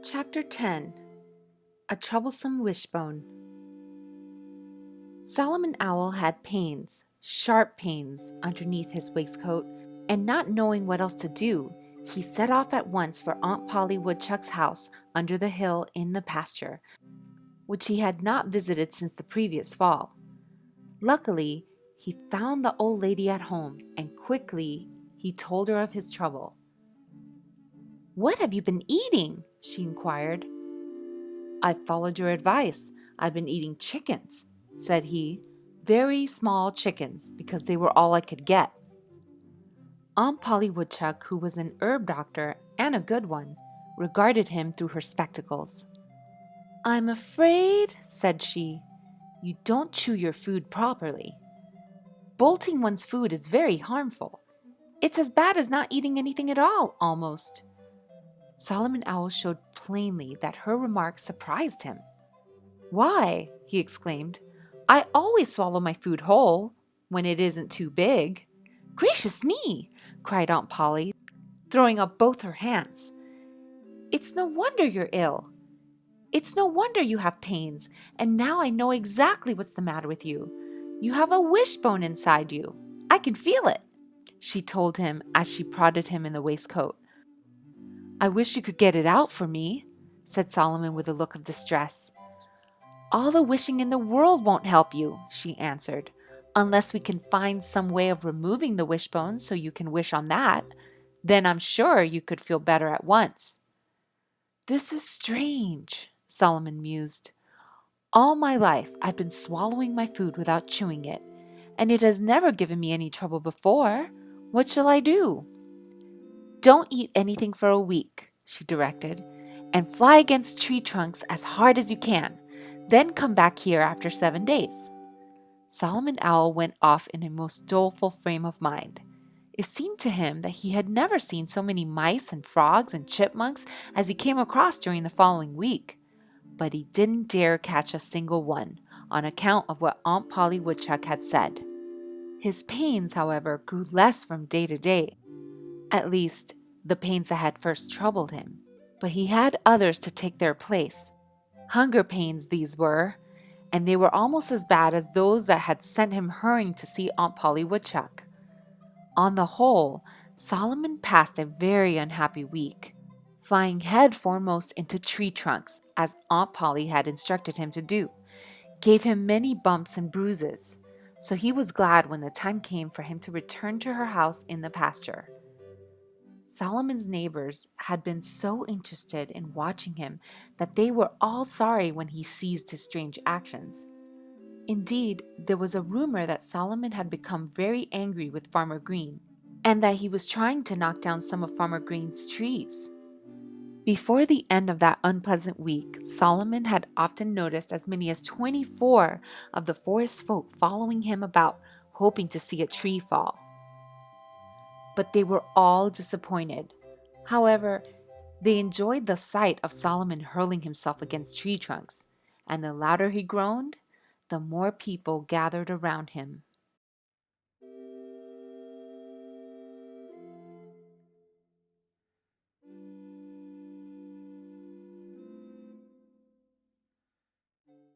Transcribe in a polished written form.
Chapter 10. A Troublesome Wishbone. Solomon Owl had pains, sharp pains, underneath his waistcoat, and not knowing what else to do, he set off at once for Aunt Polly Woodchuck's house under the hill in the pasture, which he had not visited since the previous fall. Luckily, he found the old lady at home, and quickly he told her of his trouble. "What have you been eating?" she inquired. "I followed your advice. I've been eating chickens," said he. "Very small chickens, because they were all I could get." Aunt Polly Woodchuck, who was an herb doctor and a good one, regarded him through her spectacles. "I'm afraid," said she, "you don't chew your food properly. Bolting one's food is very harmful. It's as bad as not eating anything at all, almost." Solomon Owl showed plainly that her remark surprised him. "Why," he exclaimed, "I always swallow my food whole, when it isn't too big." "Gracious me!" cried Aunt Polly, throwing up both her hands. "It's no wonder you're ill. It's no wonder you have pains, and now I know exactly what's the matter with you. You have a wishbone inside you. I can feel it," she told him as she prodded him in the waistcoat. "I wish you could get it out for me," said Solomon with a look of distress. "All the wishing in the world won't help you," she answered, "unless we can find some way of removing the wishbone so you can wish on that. Then I'm sure you could feel better at once." "This is strange," Solomon mused. "All my life I've been swallowing my food without chewing it, and it has never given me any trouble before. What shall I do?" "Don't eat anything for a week," she directed, "and fly against tree trunks as hard as you can. Then come back here after 7 days." Solomon Owl went off in a most doleful frame of mind. It seemed to him that he had never seen so many mice and frogs and chipmunks as he came across during the following week. But he didn't dare catch a single one, on account of what Aunt Polly Woodchuck had said. His pains, however, grew less from day to day. At least, the pains that had first troubled him. But he had others to take their place. Hunger pains these were, and they were almost as bad as those that had sent him hurrying to see Aunt Polly Woodchuck. On the whole, Solomon passed a very unhappy week, flying head foremost into tree trunks, as Aunt Polly had instructed him to do, gave him many bumps and bruises, so he was glad when the time came for him to return to her house in the pasture. Solomon's neighbors had been so interested in watching him that they were all sorry when he ceased his strange actions. Indeed, there was a rumor that Solomon had become very angry with Farmer Green, and that he was trying to knock down some of Farmer Green's trees. Before the end of that unpleasant week, Solomon had often noticed as many as 24 of the forest folk following him about, hoping to see a tree fall. But they were all disappointed. However, they enjoyed the sight of Solomon hurling himself against tree trunks, and the louder he groaned, the more people gathered around him.